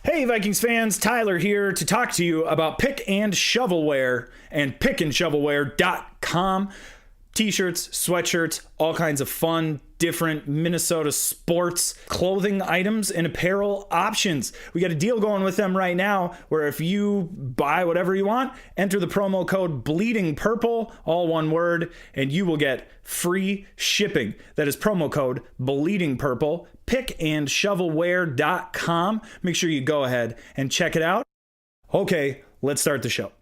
Hey Vikings fans, Tyler here to talk to you about Pick and Shovelware and pickandshovelware.com. T-shirts, sweatshirts, all kinds of fun, different Minnesota sports clothing items and apparel options. We got a deal going with them right now where if you buy whatever you want, enter the promo code Bleeding Purple, all one word, and you will get free shipping. That is promo code Bleeding Purple, pickandshovelware.com. Make sure you go ahead and check it out. Okay, let's start the show.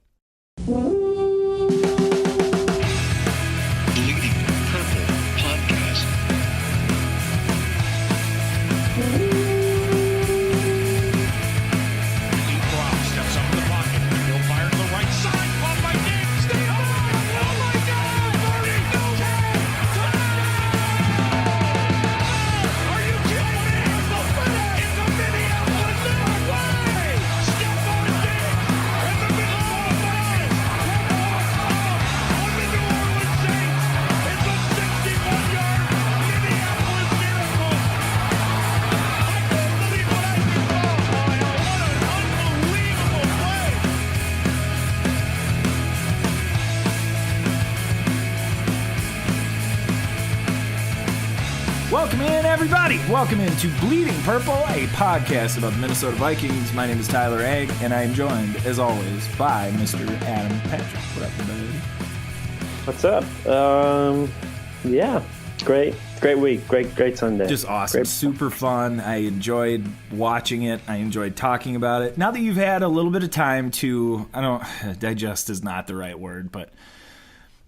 Welcome in, everybody. Welcome into Bleeding Purple, a podcast about the Minnesota Vikings. My name is Tyler Egg, and I am joined, as always, by Mr. Adam Patrick. What up, buddy? What's up? Yeah, great week, great Sunday. Just awesome, great. Super fun. I enjoyed watching it. I enjoyed talking about it. Now that you've had a little bit of time to, digest is not the right word, but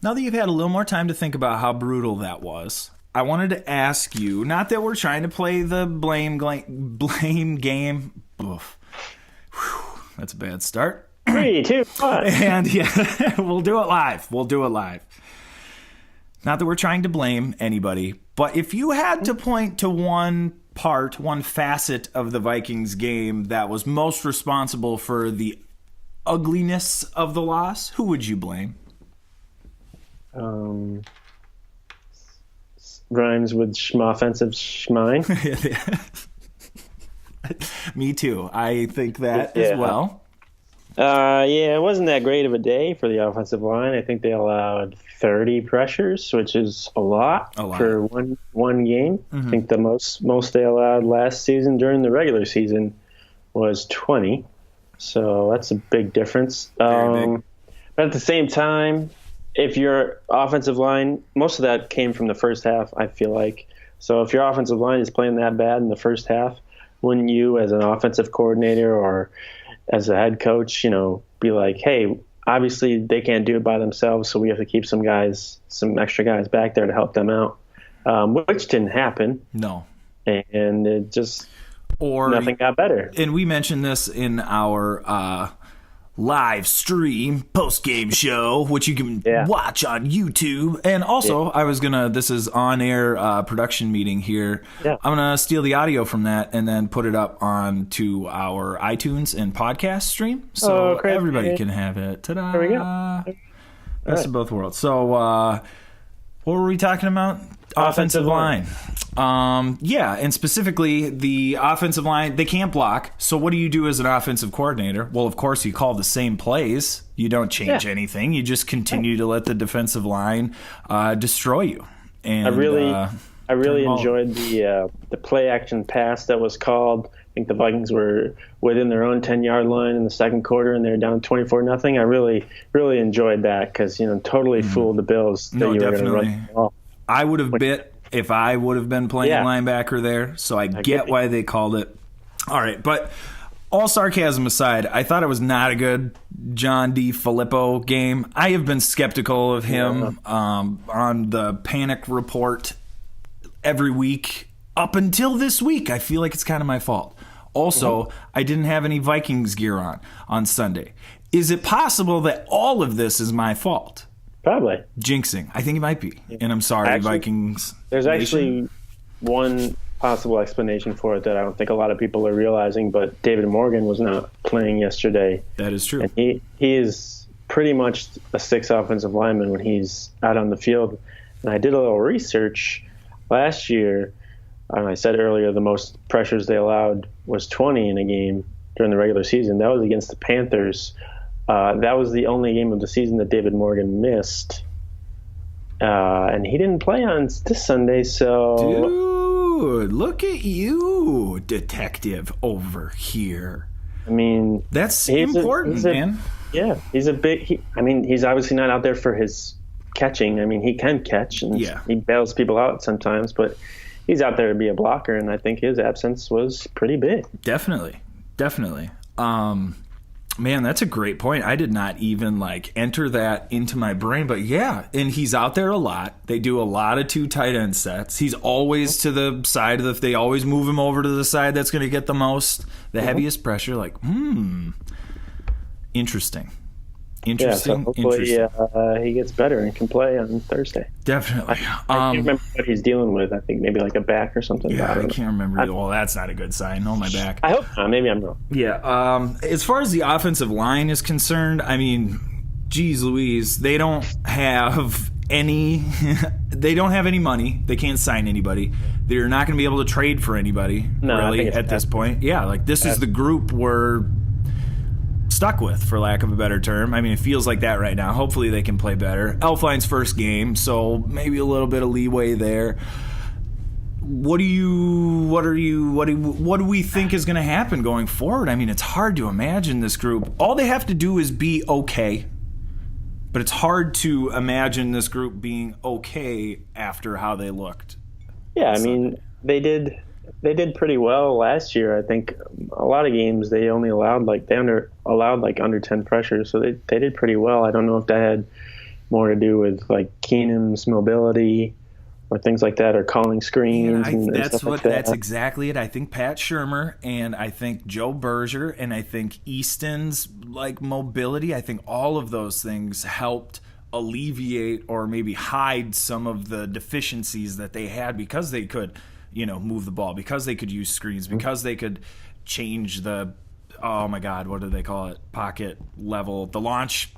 now that you've had a little more time to think about how brutal that was, I wanted to ask you, not that we're trying to play the blame game. Oof. Whew, that's a bad start. 3, 2, 1. And yeah, we'll do it live. Not that we're trying to blame anybody, but if you had to point to one facet of the Vikings game that was most responsible for the ugliness of the loss, who would you blame? Rhymes with offensive schmine. Me too. I think that as well. It wasn't that great of a day for the offensive line. I think they allowed 30 pressures, which is a lot for one game. Mm-hmm. I think the most they allowed last season during the regular season was 20. So that's a big difference. Big. But at the same time, if your offensive line, most of that came from the first half, I feel like. So if your offensive line is playing that bad in the first half, wouldn't you, as an offensive coordinator or as a head coach, be like, hey, obviously they can't do it by themselves, so we have to keep some extra guys back there to help them out, which didn't happen. No. And it just, nothing got better. And we mentioned this in our live stream post-game show, which you can watch on YouTube. And also, this is on-air production meeting here. Yeah. I'm going to steal the audio from that and then put it up onto our iTunes and podcast stream. So everybody can have it. Ta-da! There we go. Best of both worlds. So, what were we talking about? Offensive line. And specifically the offensive line, they can't block. So what do you do as an offensive coordinator? Well, of course, you call the same plays. You don't change anything. You just continue to let the defensive line destroy you. And I really enjoyed the play action pass that was called. I think the Vikings were within their own 10-yard line in the second quarter, and they're down 24-0. I really enjoyed that because totally fooled the Bills that you were going to run the ball. I would have bit if I would have been playing linebacker there, so I get why they called it. All right, but all sarcasm aside, I thought it was not a good John D. Filippo game. I have been skeptical of him on the panic report every week up until this week. I feel like it's kind of my fault. Also, I didn't have any Vikings gear on Sunday. Is it possible that all of this is my fault? Probably. Jinxing. I think it might be. And I'm sorry, Vikings. There's actually one possible explanation for it that I don't think a lot of people are realizing, but David Morgan was not playing yesterday. That is true. And he is pretty much a 6 offensive lineman when he's out on the field. And I did a little research last year, and I said earlier the most pressures they allowed was 20 in a game. during the regular season. That was against the Panthers. That was the only game of the season that David Morgan missed. And he didn't play on this Sunday, so... Dude, look at you, detective over here. I mean... That's important, man. Yeah, he's a big... he's obviously not out there for his catching. I mean, he can catch, and he bails people out sometimes, but he's out there to be a blocker, and I think his absence was pretty big. Definitely. Man, that's a great point. I did not even enter that into my brain, but yeah, and he's out there a lot. They do a lot of 2 tight end sets. He's always to the side of they always move him over to the side that's going to get the heaviest pressure. Interesting. Yeah, so hopefully he gets better and can play on Thursday. Definitely. I can't remember what he's dealing with. I think maybe a back or something. Yeah, I can't remember. Well, that's not a good sign. Oh, my back. I hope not. Maybe I'm wrong. Yeah. As far as the offensive line is concerned, I mean, geez Louise, they don't have any money. They can't sign anybody. They're not going to be able to trade for anybody really at this point. Yeah, this is the group we're stuck with, for lack of a better term. I mean, it feels like that right now. Hopefully they can play better. Elfline's first game, so maybe a little bit of leeway there. What do we think is going to happen going forward? I mean, it's hard to imagine this group. All they have to do is be okay. But it's hard to imagine this group being okay after how they looked. Yeah, I mean, they did pretty well last year. I think a lot of games they only allowed under 10 pressures, so they did pretty well. I don't know if that had more to do with Keenum's mobility or things like that, or calling screens. That's exactly it. I think Pat Shurmur and I think Joe Berger and I think Easton's mobility. I think all of those things helped alleviate or maybe hide some of the deficiencies that they had, because they could move the ball, because they could use screens, because they could change the, oh my God, what do they call it? Pocket level, the launch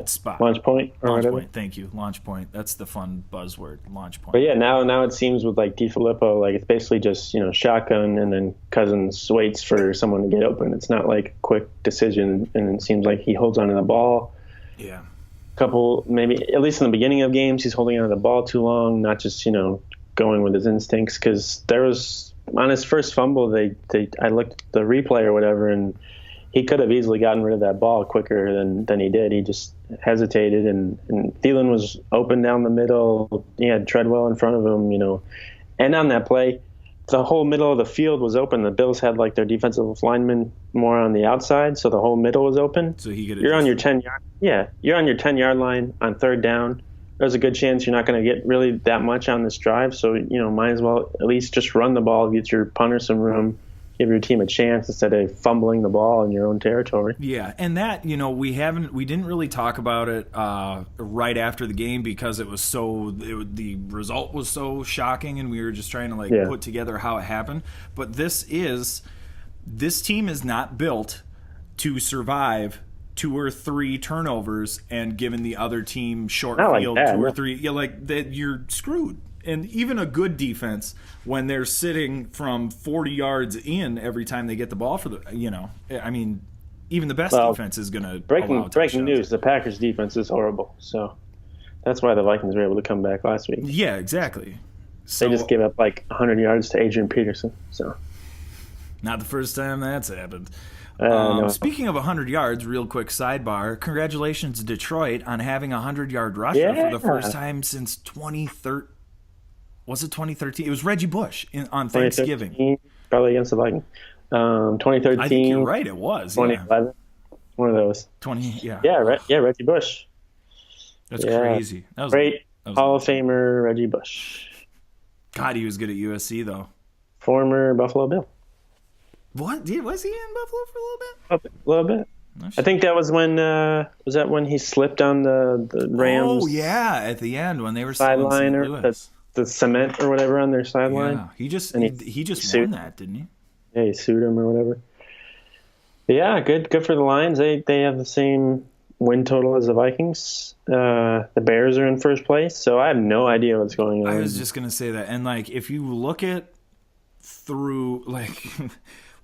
spot. Launch point. Launch point, thank you. Launch point. That's the fun buzzword, launch point. But yeah, now it seems with DiFilippo, it's basically just, shotgun, and then Cousins waits for someone to get open. It's not a quick decision, and it seems like he holds onto the ball. Yeah. Maybe at least in the beginning of games, he's holding onto the ball too long, not just, going with his instincts, because there was, on his first fumble, I looked at the replay or whatever, and he could have easily gotten rid of that ball quicker than he did. He just hesitated, and Thielen was open down the middle. He had Treadwell in front of him, and on that play, the whole middle of the field was open. The Bills had their defensive linemen more on the outside, so the whole middle was open. So you're on your 10-yard. Yeah, you're on your 10-yard line on third down. There's a good chance you're not going to get really that much on this drive, so might as well at least just run the ball, get your punter some room, give your team a chance instead of fumbling the ball in your own territory. Yeah, and that we didn't really talk about it right after the game, because it was the result was so shocking, and we were just trying to put together how it happened. But this team is not built to survive 2 or 3 turnovers and giving the other team short field 2 or 3. You're screwed. And even a good defense, when they're sitting from 40 yards in every time they get the ball even the best defense is going to breaking news: the Packers defense is horrible. So that's why the Vikings were able to come back last week. Yeah, exactly. They just gave up 100 yards to Adrian Peterson. So not the first time that's happened. No. Speaking of 100 yards, real quick sidebar, congratulations Detroit on having a 100-yard rusher for the first time since 2013. Was it 2013? It was Reggie Bush on Thanksgiving. Probably against the Vikings. 2013. I think you're right, it was. 2011. Yeah. One of those. 20, yeah. Yeah, Reggie Bush. That's crazy. That was great. Hall of Famer Reggie Bush. God, he was good at USC, though. Former Buffalo Bill. What? Was he in Buffalo for a little bit? A little bit. I think that was when he slipped on the Rams. Oh yeah, at the end when they were sideline or the cement or whatever on their sideline. Yeah, he just won that, didn't he? Yeah, he sued him or whatever. But yeah, good for the Lions. They have the same win total as the Vikings. The Bears are in first place, so I have no idea what's going on. I was just gonna say that, and if you look at through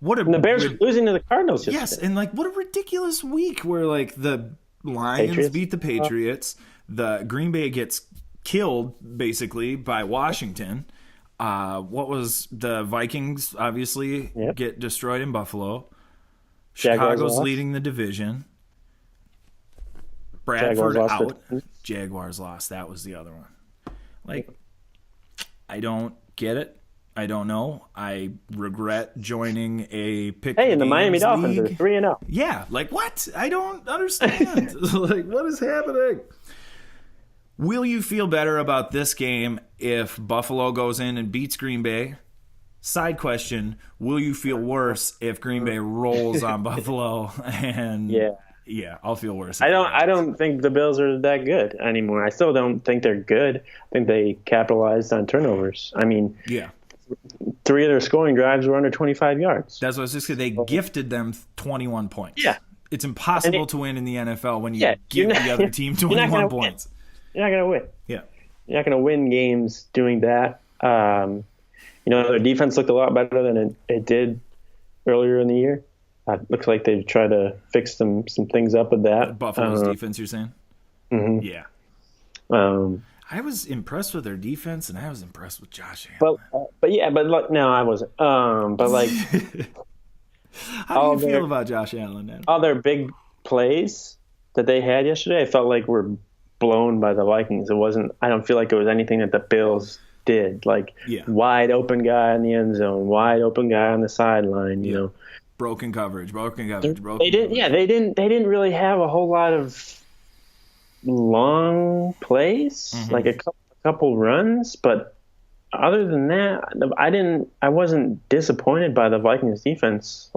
And the Bears are losing to the Cardinals. Yes, and like what a ridiculous week where like the Lions beat the Patriots, the Green Bay gets killed basically by Washington. What was the Vikings obviously get destroyed in Buffalo. Chicago's leading the division. Bradford out. Jaguars lost. That was the other one. Like, I don't get it. I don't know. I regret joining a pick. Hey, and the Miami Dolphins are 3-0. Yeah, like what? I don't understand. Like, what is happening? Will you feel better about this game if Buffalo goes in and beats Green Bay? Side question, will you feel worse if Green Bay rolls on Buffalo? And yeah, I'll feel worse. I don't think the Bills are that good anymore. I still don't think they're good. I think they capitalized on turnovers. I mean, 3 of their scoring drives were under 25 yards. That's what I was just saying. They gifted them 21 points. Yeah. It's impossible to win in the NFL when you give the other team 21 points. You're not going to win. Yeah. You're not going to win games doing that. Their defense looked a lot better than it did earlier in the year. It looks like they've tried to fix some things up with that. Buffalo's defense, you're saying? Mm-hmm. Yeah. I was impressed with their defense, and I was impressed with Josh Allen. But look, no, I wasn't. But like, how do you feel about Josh Allen then? All their big plays that they had yesterday, I felt like were blown by the Vikings. I don't feel like it was anything that the Bills did. Like wide open guy in the end zone, wide open guy on the sideline. You know, broken coverage. They didn't really have a whole lot of long plays, like a couple runs, but other than that, I wasn't disappointed by the Vikings defense.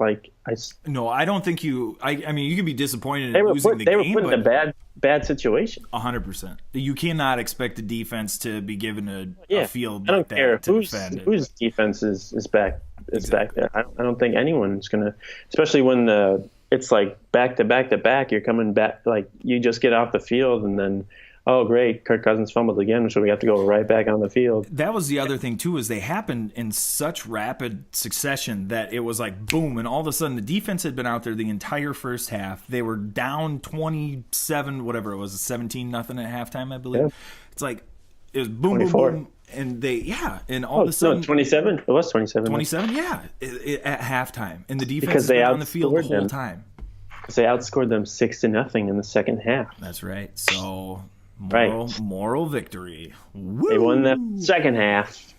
No, I don't think you. I mean, you can be disappointed in losing the game. They were put in a bad situation. 100%. You cannot expect the defense to be given a field like that care to defend it. Whose defense is back there. I don't think anyone's gonna, especially when it's like back to back to back. You're coming back, like you just get off the field and then, oh great, Kirk Cousins fumbled again, so we have to go right back on the field. That was the other thing too, is they happened in such rapid succession that it was like boom, and all of a sudden the defense had been out there the entire first half. They were down 27, whatever it was, 17-0 at halftime, I believe. Yeah. It's like it was boom, 24. boom, boom. And and all of a sudden, 27. It was 27. 27, yeah, at halftime, and the defense was on the field the whole time. Because they outscored them 6-0 in the second half. That's right. So moral victory. Woo! They won the second half.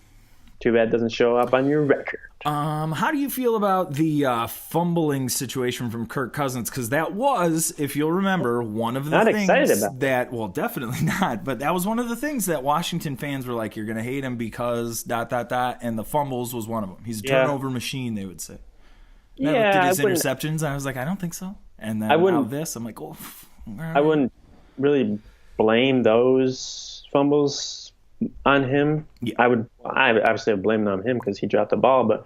Too bad it doesn't show up on your record. How do you feel about the fumbling situation from Kirk Cousins? Because that was, if you'll remember, one of the things that, well, definitely not, but that was one of the things that Washington fans were like, you're going to hate him because ... and the fumbles was one of them. He's a turnover machine, they would say. And I looked at his interceptions, I was like, I don't think so. And then I'm like, oh. Right. I wouldn't really blame those fumbles on him. Yeah. I obviously would blame it on him because he dropped the ball, but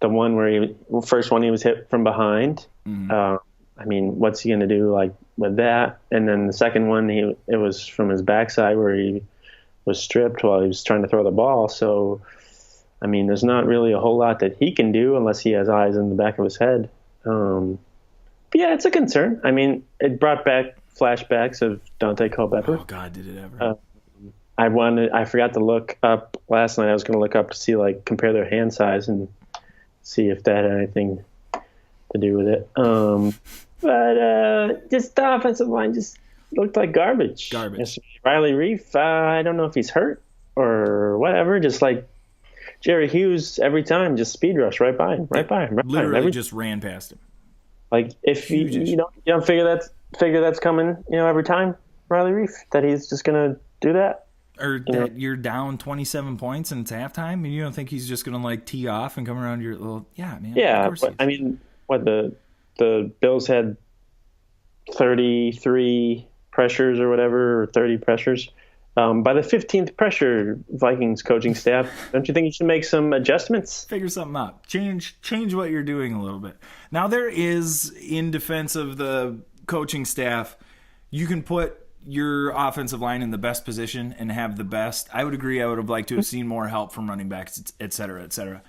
the one where first one he was hit from behind. I mean, what's he going to do like with that? And then the second one, it was from his backside where he was stripped while he was trying to throw the ball. So, I mean, there's not really a whole lot that he can do unless he has eyes in the back of his head. But yeah, it's a concern. I mean, it brought back flashbacks of Dante Culpepper. Oh God, did it ever? I forgot to look up last night. I was going to look up to see, compare their hand size and see if that had anything to do with it. But just the offensive line just looked like garbage. Riley Reif, I don't know if he's hurt or whatever. Just like Jerry Hughes, every time, just speed rush right by him. Literally just ran past him. Like if you don't figure that's coming, every time, Riley Reif, that he's just going to do that. Or that you're down 27 points and it's halftime, and you don't think he's just going to tee off and come around your little man. Yeah, I mean, the Bills had 33 pressures or whatever, or 30 pressures. By the 15th pressure, Vikings coaching staff, don't you think you should make some adjustments? Figure something out. Change what you're doing a little bit. Now there is, in defense of the coaching staff, you can put your offensive line in the best position and have the best. I would agree. I would have liked to have seen more help from running backs, et cetera, et cetera.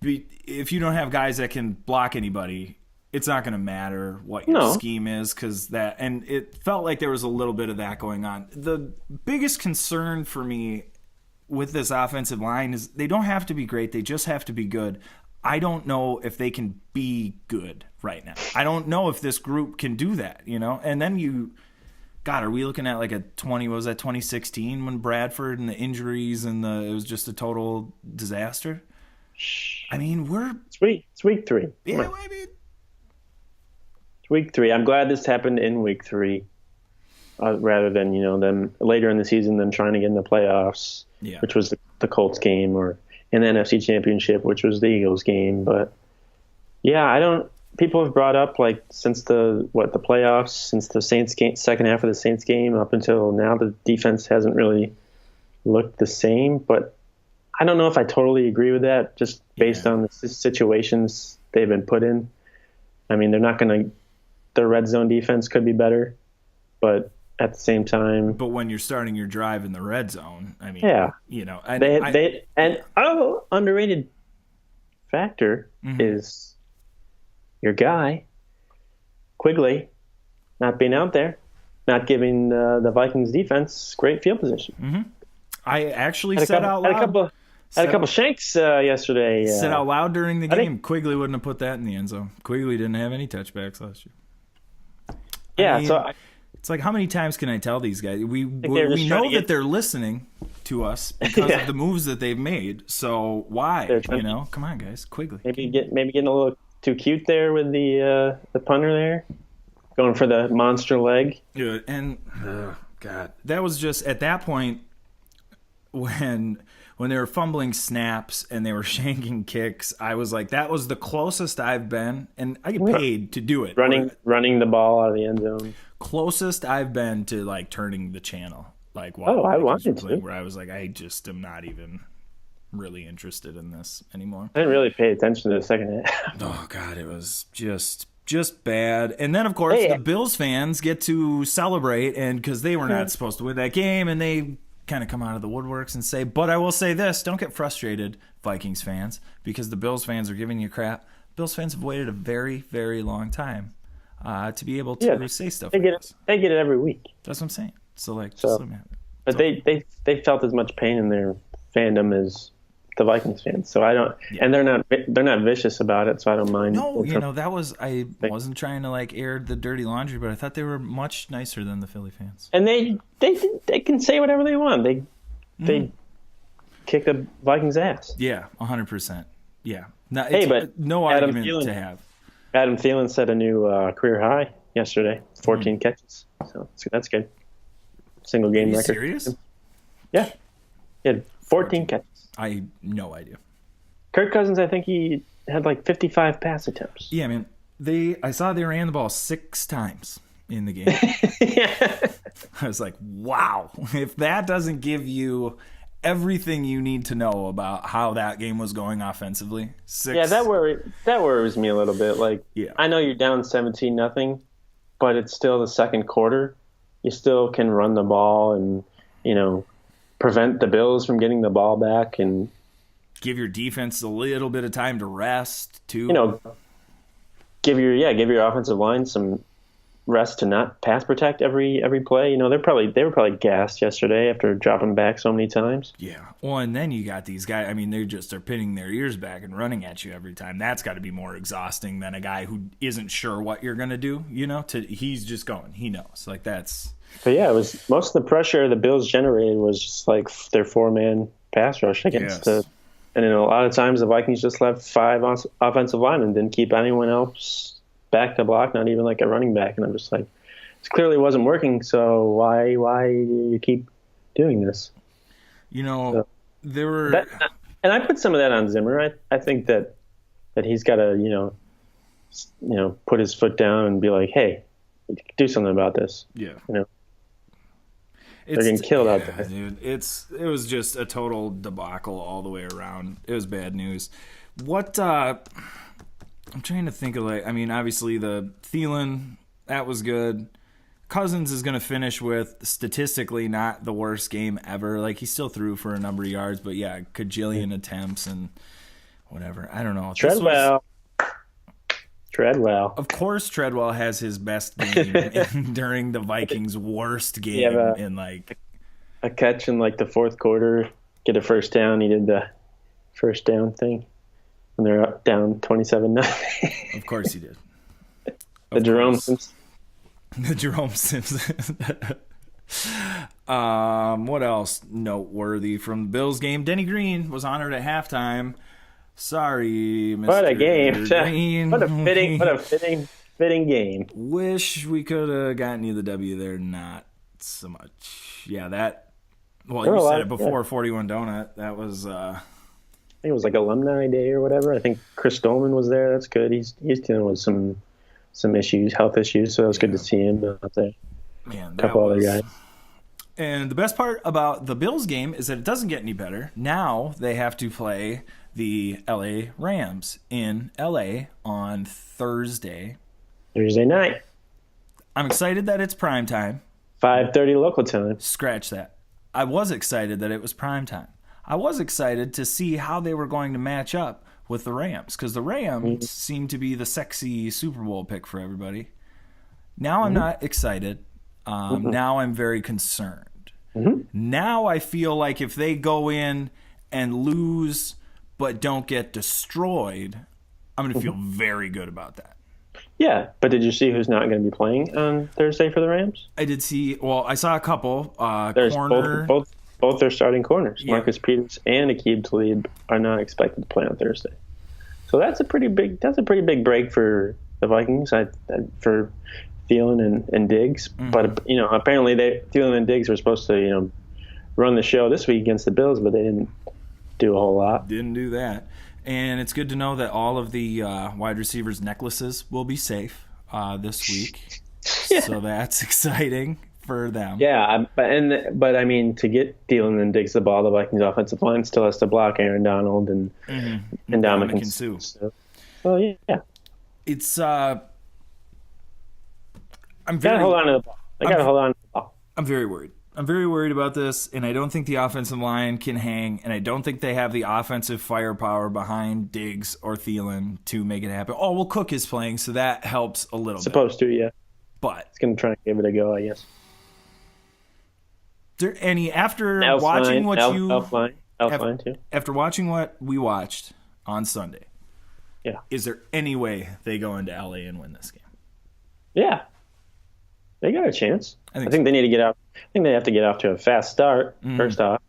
if you don't have guys that can block anybody, it's not going to matter what your scheme is, and it felt like there was a little bit of that going on. The biggest concern for me with this offensive line is they don't have to be great. They just have to be good. I don't know if they can be good right now. I don't know if this group can do that, And then God, are we looking at like 2016 when Bradford and the injuries and it was just a total disaster? I mean, it's week 3. Yeah, I mean, it's week 3. I'm glad this happened in week 3, rather than them later in the season, them trying to get in the playoffs, which was the Colts game, or in the NFC Championship, which was the Eagles game. But yeah, people have brought up since the playoffs, since the Saints game, second half of the Saints game up until now, the defense hasn't really looked the same. But I don't know if I totally agree with that, just based on the situations they've been put in. I mean, their red zone defense could be better, but at the same time. But when you're starting your drive in the red zone, I mean, underrated factor is your guy, Quigley, not being out there, not giving the Vikings defense great field position. Mm-hmm. I actually said out loud. Had a couple shanks yesterday. Said out loud during the game, Quigley wouldn't have put that in the end zone. Quigley didn't have any touchbacks last year. Yeah, it's like, how many times can I tell these guys? We know that they're listening to us because of the moves that they've made. So why? Come on, guys, Quigley. Maybe getting a little too cute there with the punter there, going for the monster leg. Yeah, and God, that was just at that point when they were fumbling snaps and they were shanking kicks. I was like, that was the closest I've been, and I get paid to do it. Running the ball out of the end zone. Closest I've been to turning the channel. I wanted to. Where I was like, I just am not even really interested in this anymore. I didn't really pay attention to the second half. Oh God, it was just bad. And then of course the Bills fans get to celebrate, and because they were not supposed to win that game, and they kind of come out of the woodworks and say, but I will say this, don't get frustrated, Vikings fans, because the Bills fans are giving you crap. Bills fans have waited a very, very long time to be able to say stuff they get it. They get it every week. That's what I'm saying. But they felt as much pain in their fandom as the Vikings fans. So I don't, and they're not vicious about it. So I don't mind. No, I wasn't trying to air the dirty laundry, but I thought they were much nicer than the Philly fans. And they can say whatever they want. They kick the Vikings' ass. Yeah, 100%. Yeah. But no argument to have. Adam Thielen set a new career high yesterday, 14 catches. So that's good. Single game record. Are you serious? Yeah. He had 14 catches. I had no idea. Kirk Cousins, I think he had 55 pass attempts. Yeah, man. I saw they ran the ball 6 times in the game. I was like, wow. If that doesn't give you everything you need to know about how that game was going offensively. 6. Yeah, that worries me a little bit. I know you're down 17-0, but it's still the second quarter. You still can run the ball and, prevent the Bills from getting the ball back and give your defense a little bit of time to rest too. Give your offensive line some rest to not pass protect every play. They were probably gassed yesterday after dropping back so many times. Yeah. Well, and then you got these guys. I mean, they're pinning their ears back and running at you every time. That's got to be more exhausting than a guy who isn't sure what you're gonna do. He's just going. He knows. That's. But yeah, it was most of the pressure the Bills generated was just their 4-man pass rush against and a lot of times the Vikings just left 5 offensive linemen, didn't keep anyone else back to block, not even a running back. And I'm just like, this clearly wasn't working. So why do you keep doing this? There were, and I put some of that on Zimmer. I think that he's got to put his foot down and be like, hey, do something about this. Yeah. They're getting killed out there. Dude, it was just a total debacle all the way around. It was bad news. What I'm trying to think of obviously the Thielen, that was good. Cousins is going to finish with statistically not the worst game ever. He still threw for a number of yards, but yeah, cajillion attempts and whatever. I don't know. Treadwell. Of course, Treadwell has his best game during the Vikings' worst game in like a catch in like the fourth quarter, get a first down. He did the first down thing when they're up down 27-0. Of course he did. The Jerome Simpson. The Jerome Simpson. What else noteworthy from the Bills game? Denny Green was honored at halftime. Sorry, Mr. What a game! Green. What a fitting game. Wish we could have gotten you the W there. Not so much. Yeah, that. Well, you said it before. 41 Donut. That was. I think it was like Alumni Day or whatever. I think Chris Dolman was there. That's good. He's dealing with some issues, health issues. So it was good to see him out there. Man, a couple other guys. And the best part about the Bills game is that it doesn't get any better. Now they have to play the LA Rams in LA on Thursday night. I'm excited that it's prime time. 5:30 local time. Scratch that. I was excited that it was prime time. I was excited to see how they were going to match up with the Rams because the Rams seem to be the sexy Super Bowl pick for everybody. Now I'm not excited. Now I'm very concerned. Now I feel like if they go in and lose but don't get destroyed, I'm going to feel very good about that. Yeah, but did you see who's not going to be playing on Thursday for the Rams? I did see. Well, I saw a couple. There's Corner. both their starting corners. Yeah. Marcus Peters and Aqib Talib are not expected to play on Thursday. So that's a pretty big break for the Vikings. For Thielen and Diggs. But apparently Thielen and Diggs were supposed to run the show this week against the Bills, but they didn't do a whole lot. Didn't do that. And it's good to know that all of the wide receivers' necklaces will be safe this week. Yeah. So that's exciting for them. Yeah, but I mean, to get Thielen and Diggs the ball, the Vikings offensive line still has to block Aaron Donald and Ndamukong Suh. So yeah, it's gotta hold on to the ball. They gotta hold on to the ball. I'm very worried. I'm very worried about this, and I don't think the offensive line can hang, and I don't think they have the offensive firepower behind Diggs or Thielen to make it happen. Oh, well, Cook is playing, so that helps a little bit. Supposed to, yeah. But it's going to try and give it a go, I guess. Is there any, after watching what we watched on Sunday, is there any way they go into LA and win this game? Yeah. They got a chance. I think they need to get out. I think they have to get off to a fast start, first off.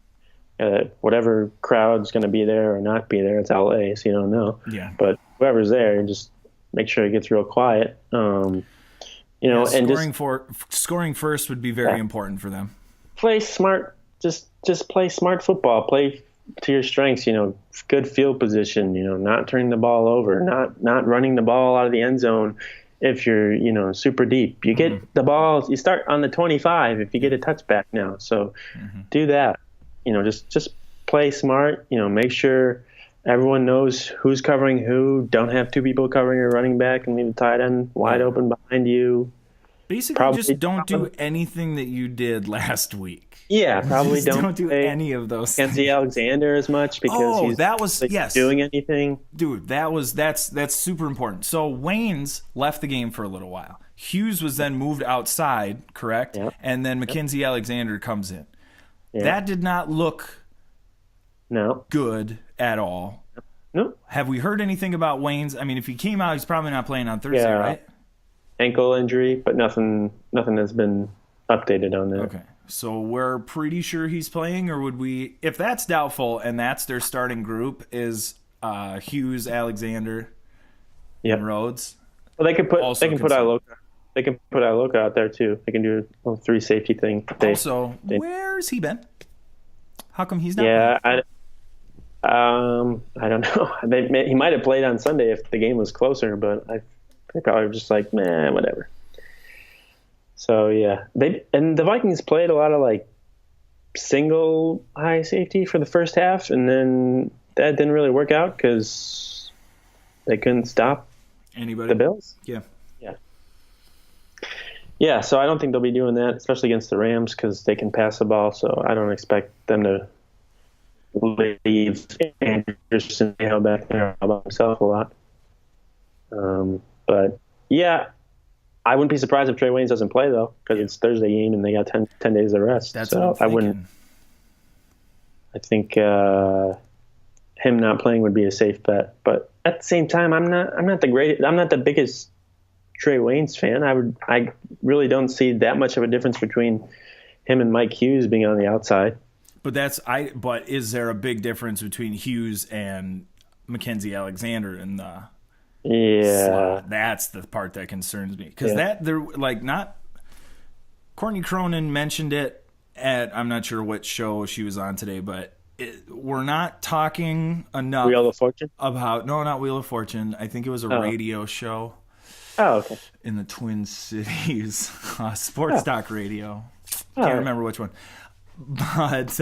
Whatever crowd's going to be there or not be there, it's LA, so you don't know. Yeah. But whoever's there, just make sure it gets real quiet. And scoring first would be very important for them. Play smart. Just play smart football. Play to your strengths. Good field position. Not turning the ball over. Not running the ball out of the end zone. If you're, super deep, you get the ball. You start on the 25 if you get a touchback now. So do that. Just play smart. Make sure everyone knows who's covering who. Don't have two people covering your running back and leave the tight end wide open behind you. Basically, just don't do anything that you did last week. Yeah, probably don't do any of those things. Mackenzie Alexander as much because he's doing anything. Dude, that's super important. So Waynes left the game for a little while. Hughes was then moved outside, correct? Yep. And then Mackenzie Alexander comes in. Yep. That did not look good at all. No. Have we heard anything about Waynes? I mean, if he came out, he's probably not playing on Thursday, right? Ankle injury, but nothing has been updated on that. Okay. So we're pretty sure he's playing, or would we? If that's doubtful and that's their starting group is Hughes, Alexander, and Rhodes. Well, they can put Iloka out there too. They can do a little 3 safety thing. Where's he been? How come he's not? Yeah, I don't know. He might have played on Sunday if the game was closer, but they probably were just like, man, whatever. So yeah, the Vikings played a lot of single high safety for the first half, and then that didn't really work out because they couldn't stop the Bills. Yeah. So I don't think they'll be doing that, especially against the Rams, because they can pass the ball. So I don't expect them to leave Anderson back there all by himself a lot. But yeah, I wouldn't be surprised if Trey Waynes doesn't play though, because it's Thursday game and they got 10 days of rest. That's so what I'm thinking. I think him not playing would be a safe bet. But at the same time, I'm not the biggest Trey Waynes fan. I really don't see that much of a difference between him and Mike Hughes being on the outside. But is there a big difference between Hughes and Mackenzie Alexander in the slot? That's the part that concerns me, because Courtney Cronin mentioned it at, I'm not sure what show she was on today, but we're not talking enough. Wheel of Fortune? Not Wheel of Fortune. I think it was a radio show. Oh, okay. In the Twin Cities, sports talk radio. Can't remember which one. But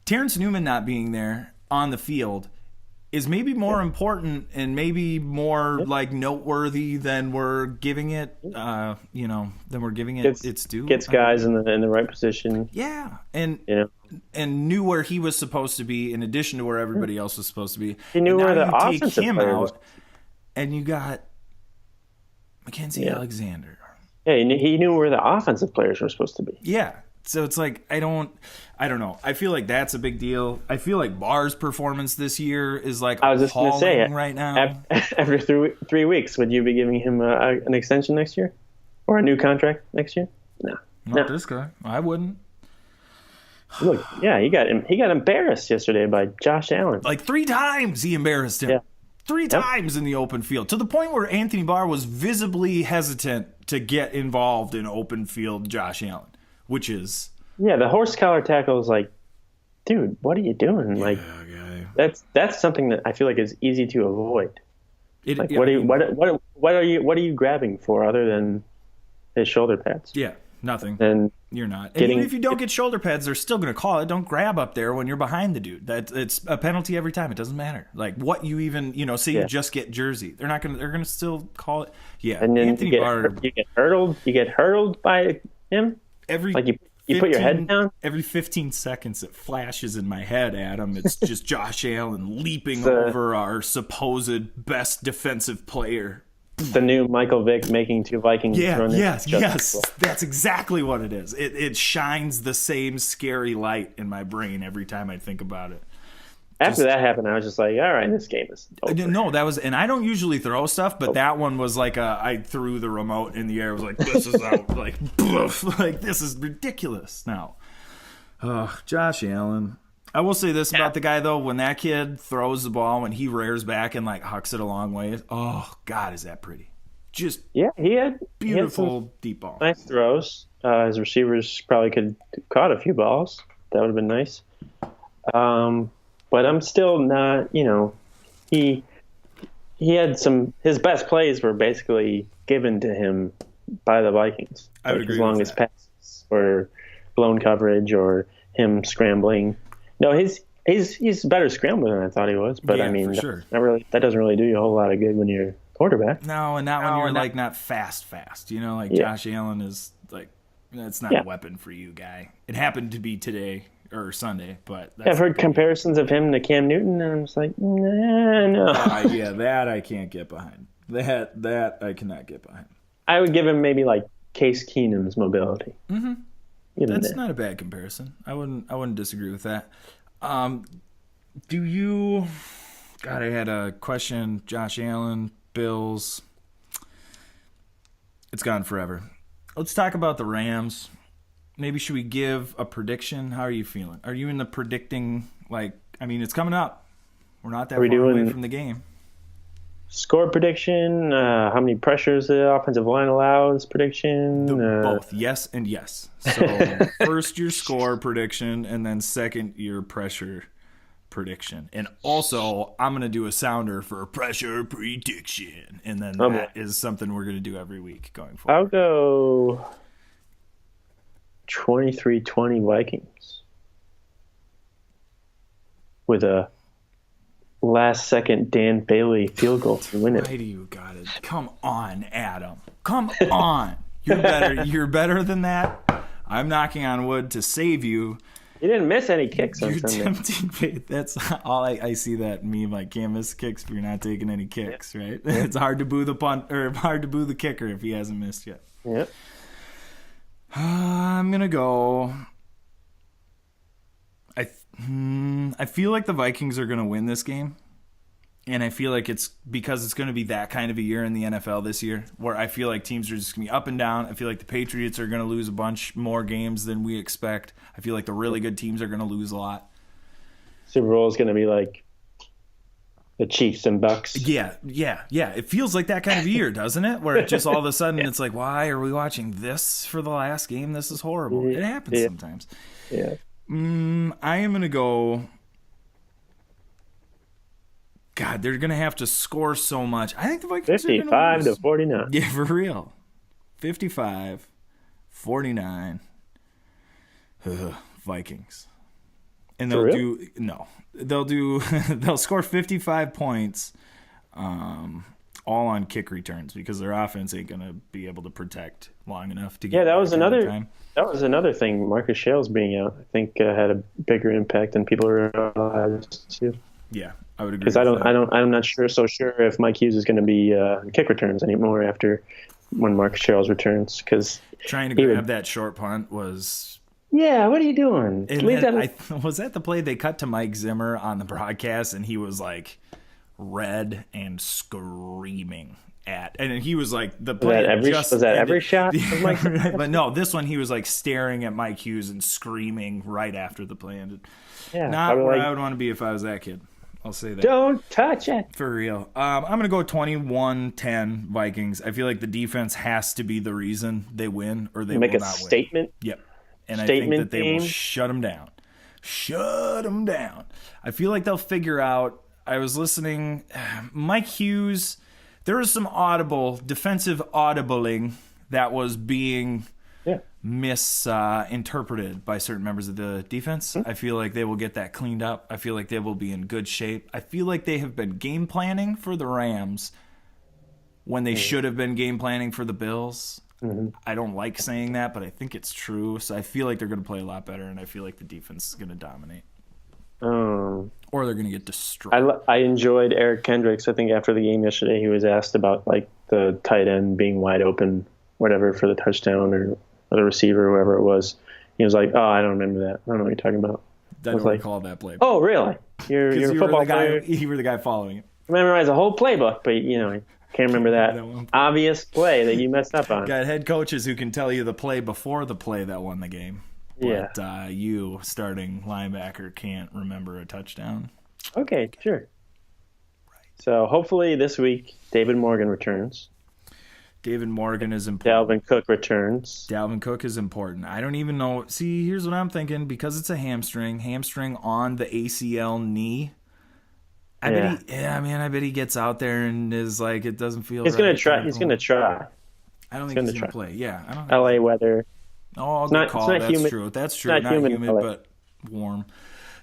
Terrence Newman not being there on the field is maybe more important and maybe more noteworthy than we're giving it. Its due. Gets guys in the right position. Yeah, and knew where he was supposed to be in addition to where everybody else was supposed to be. He knew where the offensive take him player was. out, and you got Mackenzie Alexander. Yeah, he knew where the offensive players were supposed to be. Yeah. So it's like, I don't know. I feel like that's a big deal. I feel like Barr's performance this year is like I was just going to say right now. After 3 weeks, would you be giving him an extension next year? Or a new contract next year? No. Not this guy. I wouldn't. Look, yeah, he got embarrassed yesterday by Josh Allen. Like 3 times he embarrassed him. Yeah. 3 times in the open field, to the point where Anthony Barr was visibly hesitant to get involved in open field Josh Allen, which is... Yeah, the horse collar tackle is like, dude, what are you doing? Like, that's something that I feel like is easy to avoid. What are you grabbing for other than his shoulder pads? Yeah, nothing. And you're not. And even if you don't get shoulder pads, they're still going to call it. Don't grab up there when you're behind the dude. It's a penalty every time. It doesn't matter. Like what you even, say you just get jersey. They're not going to. They're going to still call it. Yeah. And then you get hurdled. You get hurdled by him. You put your head down? Every 15 seconds it flashes in my head, Adam. It's just Josh Allen leaping over our supposed best defensive player. The new Michael Vick making 2 Vikings run. Yes. That's exactly what it is. It shines the same scary light in my brain every time I think about it. After that happened, I was just like, all right, this game is over. No, that was, and I don't usually throw stuff, but that one was like I threw the remote in the air. I was like, this is out, like, poof, like this is ridiculous now. Josh Allen. I will say this about the guy though: when that kid throws the ball, when he rears back and like hucks it a long way, oh God, is that pretty? Just he had beautiful deep ball, nice throws. His receivers probably could have caught a few balls. That would have been nice. But I'm still not, he had his best plays were basically given to him by the Vikings. I would agree as long as passes or blown coverage or him scrambling. No, he's a better scrambler than I thought he was. But I mean, sure. that doesn't really do you a whole lot of good when you're a quarterback. No, and not when you're like not fast. Josh Allen is like, that's not a weapon for you, guy. It happened to be today. Or Sunday, but I've heard comparisons of him to Cam Newton, and I'm just like, no. That I can't get behind. That I cannot get behind. I would give him maybe like Case Keenum's mobility. Mm-hmm. That's not a bad comparison. I wouldn't disagree with that. Do you? God, I had a question. Josh Allen, Bills. It's gone forever. Let's talk about the Rams. Maybe should we give a prediction? How are you feeling? Are you in the predicting, it's coming up. We're not that far away from the game. Score prediction, how many pressures the offensive line allows prediction? Both, yes and yes. So first your score prediction, and then second your pressure prediction. And also, I'm going to do a sounder for pressure prediction. And then that is something we're going to do every week going forward. I'll go 23-20 Vikings with a last-second Dan Bailey field goal to win it. Why do you got it? Come on, Adam. Come on. You're better. You're better than that. I'm knocking on wood to save you. You didn't miss any kicks on Sunday. Tempting fate. That's all I see that meme. Like, can't miss kicks if you're not taking any kicks, right? Yeah. It's hard to boo the punt or hard to boo the kicker if he hasn't missed yet. Yep. I'm gonna go. I feel like the Vikings are gonna win this game. And I feel like it's because it's going to be that kind of a year in the NFL this year where I feel like teams are just going to be up and down. I feel like the Patriots are going to lose a bunch more games than we expect. I feel like the really good teams are going to lose a lot. Super Bowl is going to be like the Chiefs and Bucks. Yeah. It feels like that kind of a year, doesn't it? Where just all of a sudden it's like, why are we watching this for the last game? This is horrible. It happens sometimes. Yeah. I am going to go... God, they're going to have to score so much. I think the Vikings 55 to 49. Yeah, for real. 55-49. Vikings. And they'll score 55 points all on kick returns because their offense ain't going to be able to protect long enough to get that was another thing. Marcus Shales being out, I think had a bigger impact than people realized too. Yeah. I would agree. Because I'm not sure if Mike Hughes is going to be kick returns anymore after when Marcus Charles returns. Because trying to grab that short punt was. Yeah, what are you doing? Was that the play they cut to Mike Zimmer on the broadcast, and he was like red and screaming and he was like the play. Was that every shot? Of Mike Zimmer? But no, this one he was like staring at Mike Hughes and screaming right after the play ended. Yeah, not where I would want to be if I was that kid. I'll say that. Don't touch it. For real. I'm going to go 21-10 Vikings. I feel like the defense has to be the reason they win or they will not win. Make a statement. Yep. And I think that they will shut them down. Shut them down. I feel like they'll figure out. I was listening. Mike Hughes, there was some defensive audibling that was being misinterpreted by certain members of the defense. I feel like they will get that cleaned up. I feel like they will be in good shape. I feel like they have been game planning for the Rams when they should have been game planning for the Bills. Mm-hmm. I don't like saying that, but I think it's true. So I feel like they're going to play a lot better, and I feel like the defense is going to dominate. Or they're going to get destroyed. I enjoyed Eric Kendricks. I think after the game yesterday, he was asked about like the tight end being wide open, whatever, for the touchdown or the receiver, whoever it was. He was like, "Oh, I don't remember that. I don't know what you're talking about." I don't recall that play. Oh, really? You're a football player. You were the guy following it. Memorize a whole playbook, but can't remember that obvious play that you messed up on. Got head coaches who can tell you the play before the play that won the game. But you, starting linebacker, can't remember a touchdown. Okay, sure. Right. So hopefully this week, David Morgan returns. David Morgan is important. Dalvin Cook returns. Dalvin Cook is important. I don't even know. See, here's what I'm thinking. Because it's a hamstring on the ACL knee. I bet he gets out there and is like, it doesn't feel He's going to try. He's going to try. I don't think he's going to play. Yeah. I don't LA weather. Oh, good call. That's true. That's true. Not humid, but warm.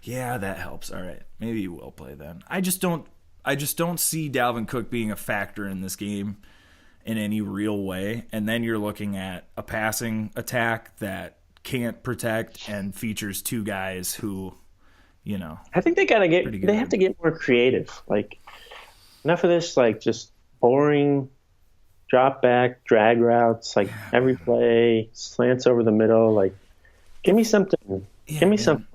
Yeah, that helps. All right. Maybe he will play then. I just don't see Dalvin Cook being a factor in this game in any real way. And then you're looking at a passing attack that can't protect and features two guys who, I think they have to get more creative. Like, enough of this, like, just boring drop back, drag routes, like every play, slants over the middle. Like, give me something. Yeah, give me something.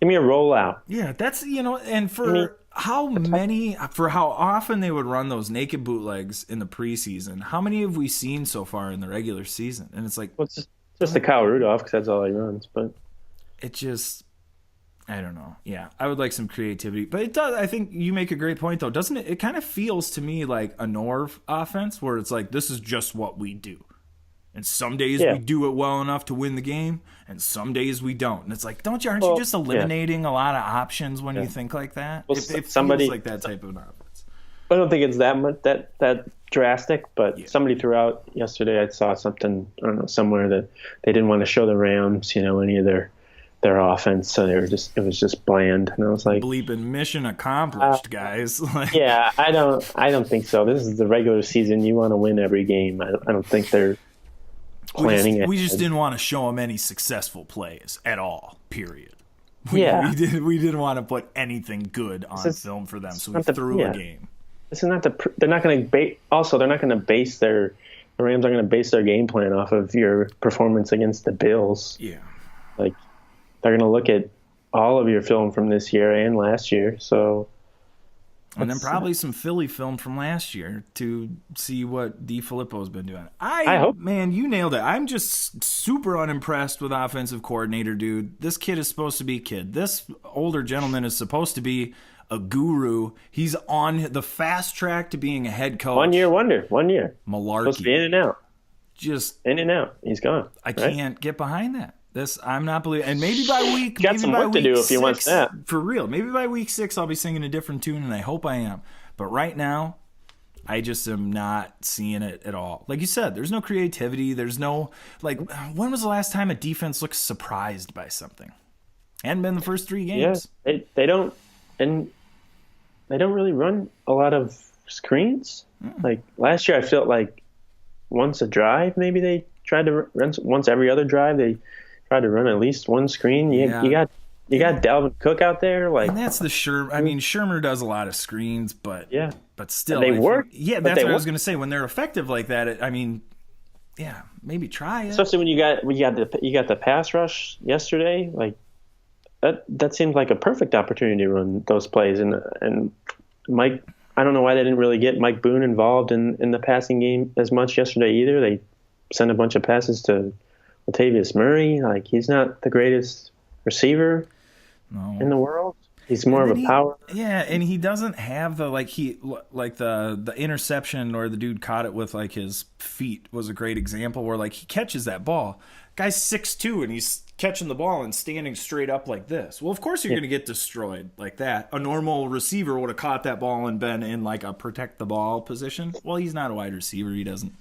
Give me a rollout. Yeah, that's, and for how often they would run those naked bootlegs in the preseason, how many have we seen so far in the regular season? And it's like, well, it's just the Kyle Rudolph because that's all he runs. But it just, I don't know. Yeah, I would like some creativity. But it does, I think you make a great point, though. Doesn't it? It kind of feels to me like a Norv offense where it's like, this is just what we do. And some days we do it well enough to win the game, and some days we don't. And it's like, aren't you just eliminating a lot of options when you think like that? Well, it feels like that type of an offense. I don't think it's that much that drastic, but somebody threw out yesterday. I saw something, I don't know, somewhere that they didn't want to show the Rams, any of their offense, so it was just bland. And I was like, bleeping mission accomplished, guys. Yeah, I don't think so. This is the regular season. You want to win every game. I don't think they're planning we just didn't want to show them any successful plays at all. period. We didn't want to put anything good on film for them, so we threw a game. This is not they're not going to also they're not going to base the Rams aren't going to base their game plan off of your performance against the Bills. Yeah. Like, they're going to look at all of your film from this year and last year, so. And then probably some Philly film from last year to see what DeFilippo's been doing. I hope. Man, you nailed it. I'm just super unimpressed with offensive coordinator, dude. This kid is supposed to be a kid. This older gentleman is supposed to be a guru. He's on the fast track to being a head coach. 1 year wonder. 1 year. Malarkey. Supposed to be in and out. Just in and out. He's gone. I can't get behind that. I'm not believing. And maybe by week, got some work to do if he wants that. For real. Maybe by week 6, I'll be singing a different tune, and I hope I am. But right now, I just am not seeing it at all. Like you said, there's no creativity. There's no when was the last time a defense looked surprised by something? Hadn't been the first 3 games. Yeah, they don't, and they don't really run a lot of screens. Like last year, I felt like once a drive, maybe they tried to run. Once every other drive, they tried to run at least one screen. You got Dalvin Cook out there, and that's the Shermer does a lot of screens, but still they work. That's what I was going to say. When they're effective like that, maybe try it. Especially when you got the pass rush yesterday, like that seemed like a perfect opportunity to run those plays. And Mike, I don't know why they didn't really get Mike Boone involved in the passing game as much yesterday either. They sent a bunch of passes to Latavius Murray. Like, he's not the greatest receiver in the world. He's more of a power. Yeah, and he doesn't have the interception or the dude caught it with like his feet was a great example where like he catches that ball. Guy's 6'2" and he's catching the ball and standing straight up like this. Well, of course you're going to get destroyed like that. A normal receiver would have caught that ball and been in like a protect the ball position. Well, he's not a wide receiver. He doesn't.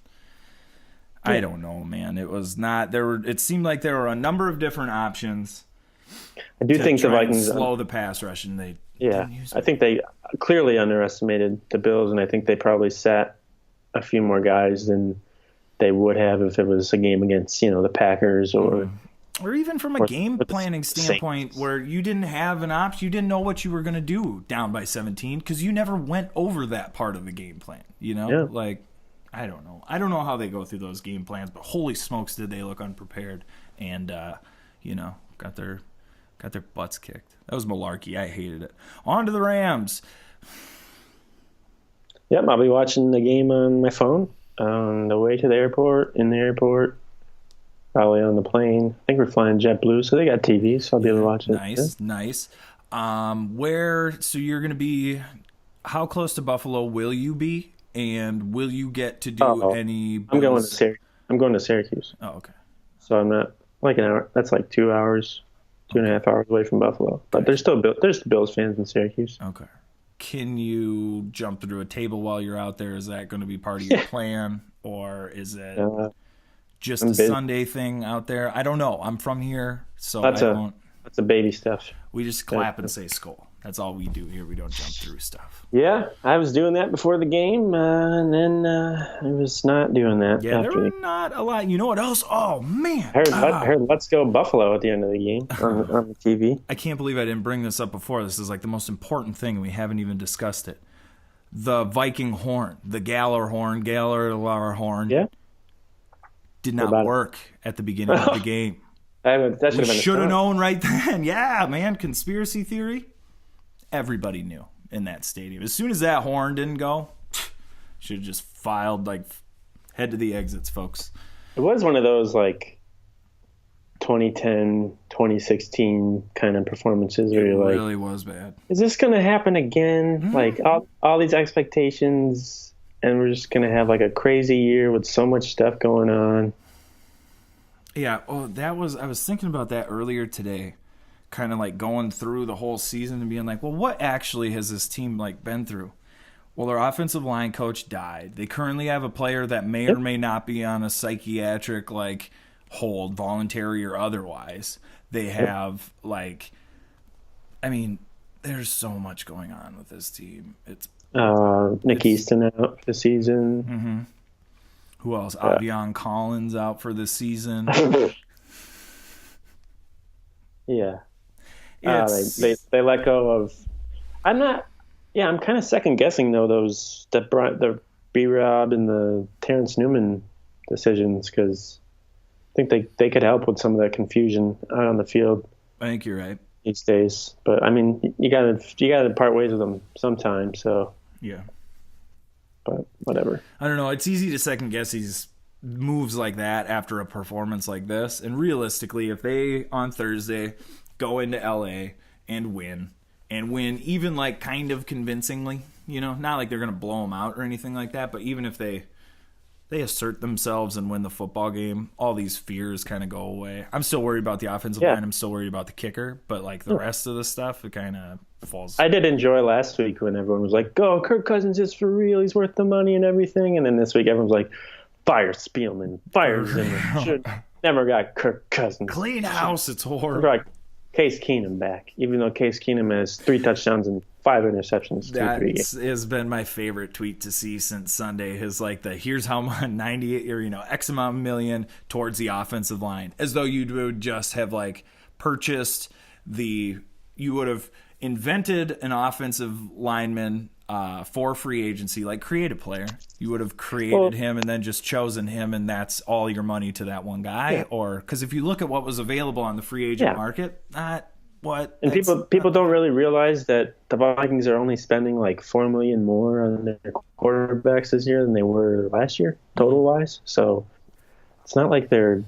I don't know, man. It was not there. It seemed like there were a number of different options. I do think the Vikings slow the pass rush, and they didn't use it. I think they clearly underestimated the Bills, and I think they probably sat a few more guys than they would have if it was a game against the Packers or even from a game planning standpoint where you didn't have an option, you didn't know what you were going to do down by 17 because you never went over that part of the game plan. Like. I don't know. I don't know how they go through those game plans, but holy smokes, did they look unprepared and got their butts kicked. That was malarkey. I hated it. On to the Rams. Yep, I'll be watching the game on my phone on the way to the airport, in the airport, probably on the plane. I think we're flying JetBlue, so they got TV, so I'll be able to watch it. Nice. So you're going to be, how close to Buffalo will you be? And will you get to do any? I'm going to Syracuse. Oh, okay. So I'm not like an hour. That's like 2 hours, 2.5 hours away from Buffalo. But there's Bills fans in Syracuse. Okay. Can you jump through a table while you're out there? Is that going to be part of your plan, or is it just a Sunday thing out there? I don't know. I'm from here, so that's a baby stuff. We just clap and say skull. That's all we do here. We don't jump through stuff. Yeah, I was doing that before the game, and then I was not doing that. Yeah, there were not a lot. You know what else? Oh, man. I heard Let's Go Buffalo at the end of the game on the TV. I can't believe I didn't bring this up before. This is like the most important thing. We haven't even discussed it. The Viking horn, the Galler horn, did not work at the beginning of the game. We should have known right then. Yeah, man, conspiracy theory. Everybody knew in that stadium. As soon as that horn didn't go, should have just filed head to the exits, folks. It was one of those 2010, 2016 kind of performances where you're like, it really was bad. Is this going to happen again? Mm-hmm. Like all these expectations, and we're just going to have a crazy year with so much stuff going on. Yeah. Oh, I was thinking about that earlier today. Kind of going through the whole season and being like, well, what actually has this team been through? Well, their offensive line coach died. They currently have a player that may or may not be on a psychiatric hold, voluntary or otherwise. They have there's so much going on with this team. It's Nick Easton out for the season. Mm-hmm. Who else? Avion Collins out for the season. Yeah. They let go of. I'm not. Yeah, I'm kind of second guessing though the B-Rob and the Terrence Newman decisions, because I think they could help with some of that confusion out on the field. I think you're right these days, but I mean, you gotta part ways with them sometime. So yeah, but whatever. I don't know. It's easy to second guess these moves like that after a performance like this, and realistically, if they on Thursday go into LA and win even like kind of convincingly, not like they're going to blow them out or anything like that, but even if they assert themselves and win the football game, all these fears kind of go away. I'm still worried about the offensive line. I'm still worried about the kicker, but like the rest of the stuff, it kind of falls. I did enjoy last week when everyone was like, "Oh, Kirk Cousins is for real. He's worth the money and everything." And then this week, everyone's like, "Fire Spielman, fire Zimmer. Should never got Kirk Cousins. Clean house. It's horrible." Like Case Keenum back, even though Case Keenum has 3 touchdowns and 5 interceptions. That has been my favorite tweet to see since Sunday. His like here's how much 98 or X amount of million towards the offensive line, as though you would just have like purchased you would have invented an offensive lineman for free agency, like create a player. You would have created him and then just chosen him, and that's all your money to that one guy. Yeah. Or because if you look at what was available on the free agent market, and people don't really realize that the Vikings are only spending like $4 million more on their quarterbacks this year than they were last year, total wise. So it's not like they're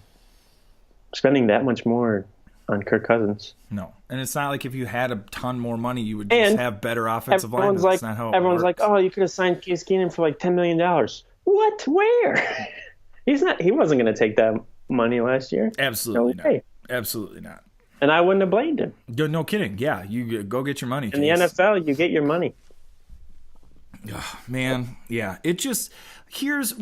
spending that much more on Kirk Cousins. No, and it's not like if you had a ton more money, you would just have better offensive line. That's not how everyone's works. like, "Oh, you could have signed Case Keenum for like $10 million." What? Where? He wasn't going to take that money last year. Absolutely not. Absolutely not. And I wouldn't have blamed him. No kidding. Yeah, you go get your money. In the NFL, you get your money. Oh, man, yeah. It just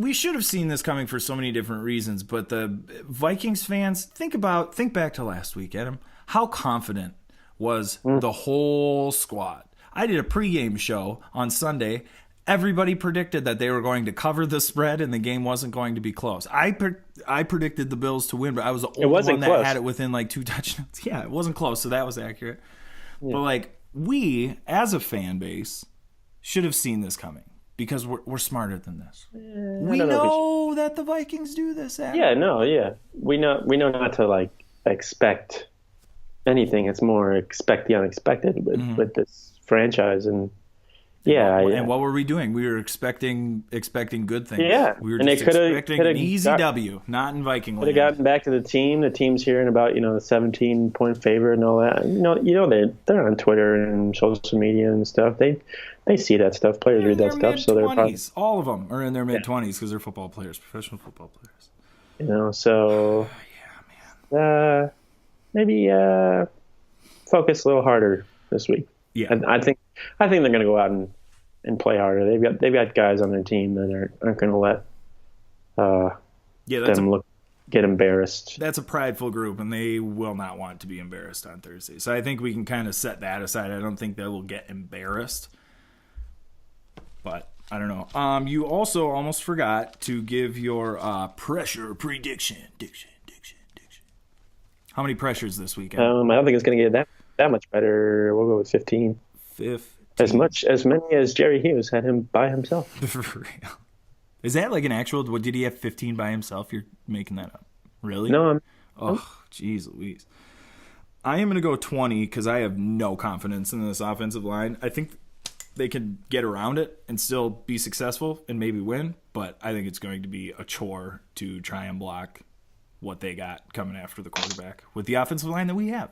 we should have seen this coming for so many different reasons, but the Vikings fans, think back to last week, Adam. How confident was the whole squad? I did a pregame show on Sunday. Everybody predicted that they were going to cover the spread and the game wasn't going to be close. I predicted the Bills to win, but I was the only one that had it within like 2 touchdowns. Yeah, it wasn't close, so that was accurate. Yeah. But like we, as a fan base, should have seen this coming because we're smarter than this. We know that the Vikings do this. Adam. Yeah, no, yeah, we know not to like expect anything. It's more expect the unexpected with this franchise and. Yeah, and what were we doing? We were expecting good things. Yeah, we were just expecting an easy W, not in Viking land. Could have gotten back to the team. The team's hearing about the 17-point favorite and all that. They're on Twitter and social media and stuff. They see that stuff. Players read that stuff, so they're probably all of them are in their mid-20s because they're football players, professional football players. So man, maybe focus a little harder this week. Yeah, and I think they're going to go out and play harder. They've got guys on their team that aren't going to let them get embarrassed. That's a prideful group, and they will not want to be embarrassed on Thursday. So I think we can kind of set that aside. I don't think they will get embarrassed, but I don't know. You also almost forgot to give your pressure prediction. How many pressures this weekend? I don't think it's going to get that much better. We'll go with 15. 15. As many as Jerry Hughes had him by himself. For real. Is that like an actual? What did he have 15 by himself? You're making that up. Really? No, jeez Louise. I am going to go 20 because I have no confidence in this offensive line. I think they can get around it and still be successful and maybe win, but I think it's going to be a chore to try and block what they got coming after the quarterback with the offensive line that we have.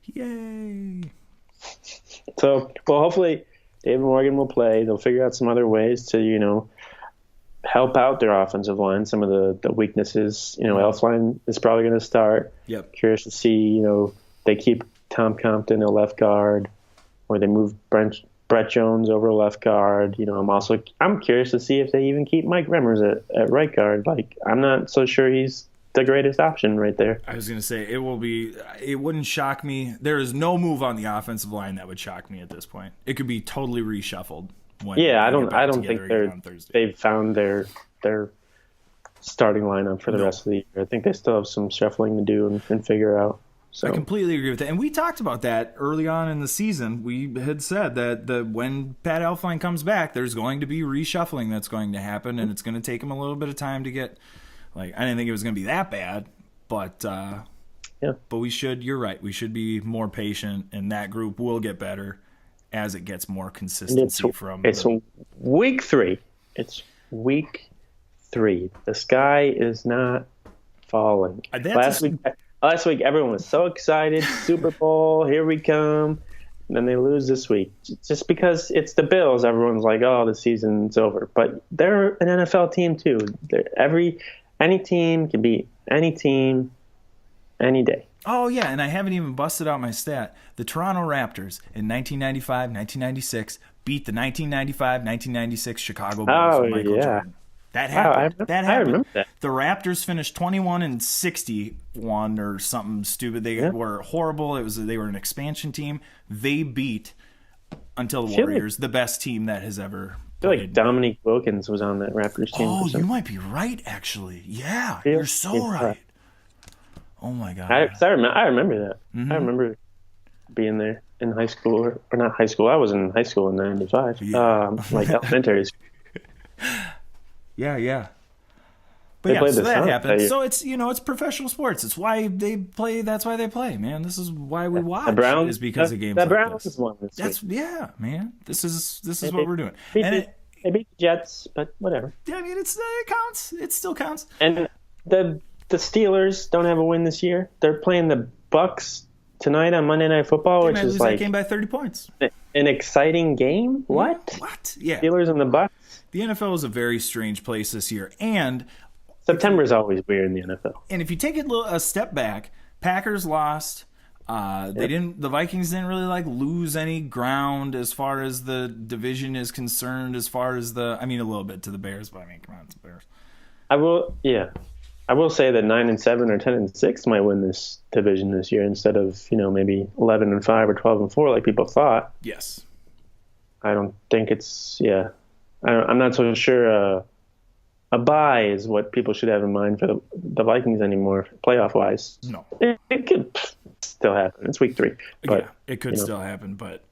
Yay. So, hopefully David Morgan will play. They'll figure out some other ways to, help out their offensive line, some of the weaknesses. Elfline is probably going to start. Yep. Curious to see, they keep Tom Compton at left guard or they move Brett Jones over left guard. I'm curious to see if they even keep Mike Remmers at right guard. Like, I'm not so sure he's the greatest option right there. I was going to say it wouldn't shock me. There is no move on the offensive line that would shock me at this point. It could be totally reshuffled. I don't think they've found their starting lineup for the rest of the year. I think they still have some shuffling to do and figure out. So I completely agree with that. And we talked about that early on in the season. We had said that when Pat Elflein comes back, there's going to be reshuffling that's going to happen, and it's going to take him a little bit of time to get. Like, I didn't think it was going to be that bad, but you're right. We should be more patient, and that group will get better as it gets more consistency It's week 3. It's week 3. The sky is not falling. Last week, everyone was so excited. Super Bowl, here we come. And then they lose this week. Just because it's the Bills, everyone's like, oh, the season's over. But they're an NFL team, too. Any team can beat any team any day. Oh, yeah, and I haven't even busted out my stat. The Toronto Raptors in 1995, 1996 beat the 1995-1996 Chicago Bulls with Michael Jordan. That happened. I remember that. The Raptors finished 21-61 or something stupid. They were horrible. They were an expansion team. They beat, until the Warriors, the best team that has ever I feel like Dominique Wilkins was on that Raptors team. Oh, you might be right, actually. Yeah, you're so right. Oh, my God. I remember that. Mm-hmm. I remember being there in high school, or not high school. I was in high school in 95, like elementary school. Yeah. But so that happened. So it's it's professional sports. It's why they play. That's why they play, man. This is why we watch. The Browns is because of games. The like Browns this. won this week. Yeah, man. This is what we're doing. They beat the Jets, but whatever. Yeah, I mean it counts. It still counts. And the Steelers don't have a win this year. They're playing the Bucks tonight on Monday Night Football, which is like that game by 30 points. An exciting game. What? Yeah. Steelers and the Bucks. The NFL is a very strange place this year, and September is always weird in the NFL. And if you take a step back, Packers lost. The Vikings didn't really lose any ground as far as the division is concerned. As far as a little bit to the Bears, but come on, it's the Bears. I will say that 9-7 or 10-6 might win this division this year instead of maybe 11-5 or 12-4 like people thought. Yes. I don't think it's I'm not so sure a bye is what people should have in mind for the Vikings anymore, playoff-wise. No. It could still happen. It's week 3. But, yeah, it could still happen, but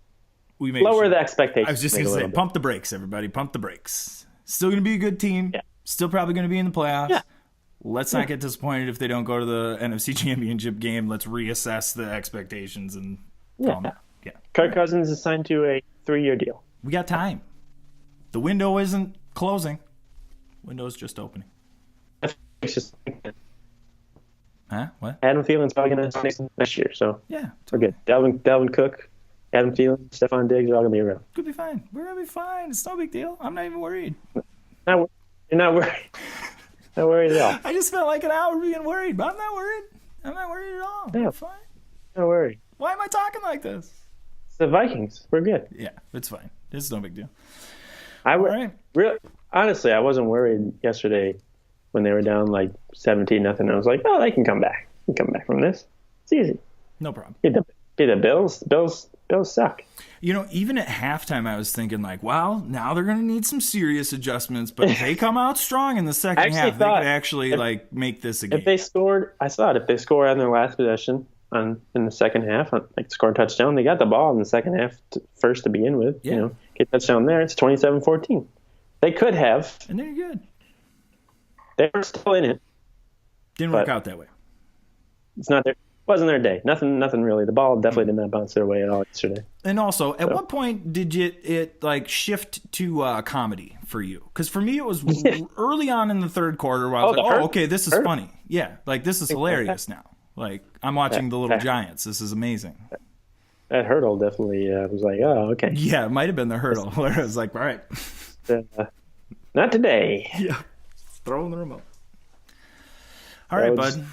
we may lower the expectations. I was just going to say, pump the brakes, everybody. Pump the brakes. Still going to be a good team. Yeah. Still probably going to be in the playoffs. Yeah. Let's not get disappointed if they don't go to the NFC Championship game. Let's reassess the expectations and calm down. Yeah. Kirk Cousins is signed to a 3-year deal. We got time. The window isn't closing. Window's just opening. It's just what? Adam Thielen's probably going to next year, so yeah, we're good. Dalvin Cook, Adam Thielen, Stephon Diggs are all going to be around. Could be fine. We're going to be fine. It's no big deal. I'm not even worried. You're not worried. Not worried at all. I just felt like an hour being worried, but I'm not worried. I'm not worried at all. Yeah, I'm fine. Not worried. Why am I talking like this? It's the Vikings. We're good. Yeah, it's fine. It's no big deal. Honestly, I wasn't worried yesterday when they were down like 17-0. I was like, oh, they can come back. They can come back from this. It's easy. No problem. Beat the Bills. Bills suck. Even at halftime, I was thinking wow, now they're going to need some serious adjustments. But if they come out strong in the second half, they could actually make this a game. If they scored on their last possession in the second half, score a touchdown, they got the ball in the second half first to begin with. Yeah. Get a touchdown there. It's 27-14. They could have. And they're good. They were still in it. Didn't work out that way. Wasn't their day. Nothing really. The ball definitely did not bounce their way at all yesterday. And also, at what point did it shift to comedy for you? Because for me, it was early on in the third quarter where I was okay, this is funny. Yeah, this is hilarious now. I'm watching the Little Giants. This is amazing. That hurdle definitely was oh, okay. Yeah, it might have been the hurdle where I was all right. Not today. Yeah. Throwing the remote. All right, bud.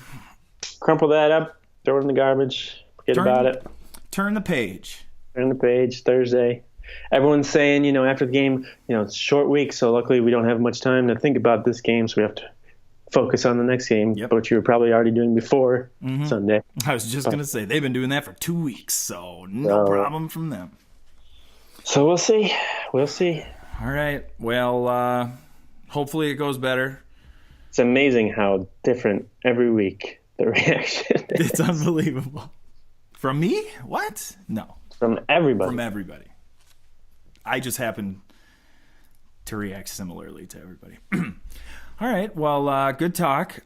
Crumple that up, throw it in the garbage, forget about it. Turn the page. Turn the page, Thursday. Everyone's saying, after the game, it's a short week, so luckily we don't have much time to think about this game, so we have to focus on the next game, which you were probably already doing before Sunday. I was just going to say, they've been doing that for 2 weeks, so no problem from them. So we'll see. We'll see. All right. Well, hopefully it goes better. It's amazing how different every week the reaction is. It's unbelievable. From me? What? No. From everybody. From everybody. I just happen to react similarly to everybody. All right. Well, good talk.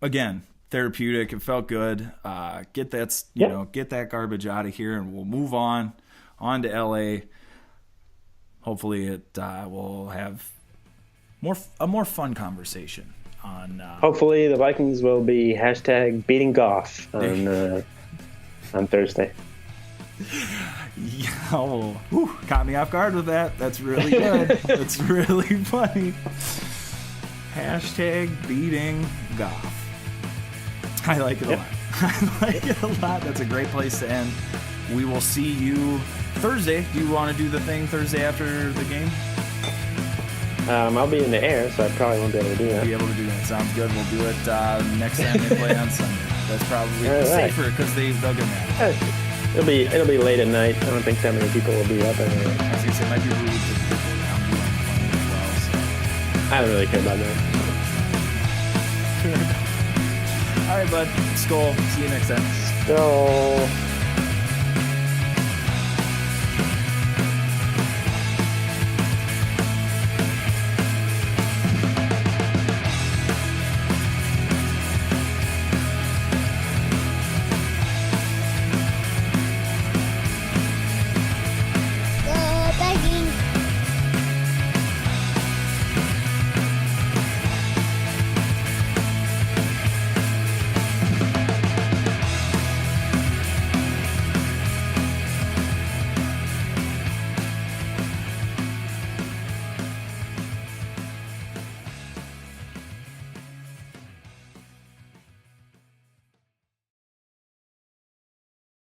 Again, therapeutic. It felt good. Get that garbage out of here, and we'll move on to LA. Hopefully, it will have a more fun conversation on. Hopefully, the Vikings will be #beating Goff on Thursday. Oh, caught me off guard with that. That's really good. That's really funny. #beating Goff. I like it a lot. I like it a lot. That's a great place to end. We will see you Thursday. Do you want to do the thing Thursday after the game? I'll be in the air, so I probably won't be able to do that. Be able to do that. Sounds good. We'll do it next time they play on Sunday. That's probably safer because they'll get mad. It'll be late at night. I don't think that many people will be up anyway. I was gonna say it might be rude to the people around you on the plane as well. So I don't really care about that. All right, bud. Skull. See you next time. Skull.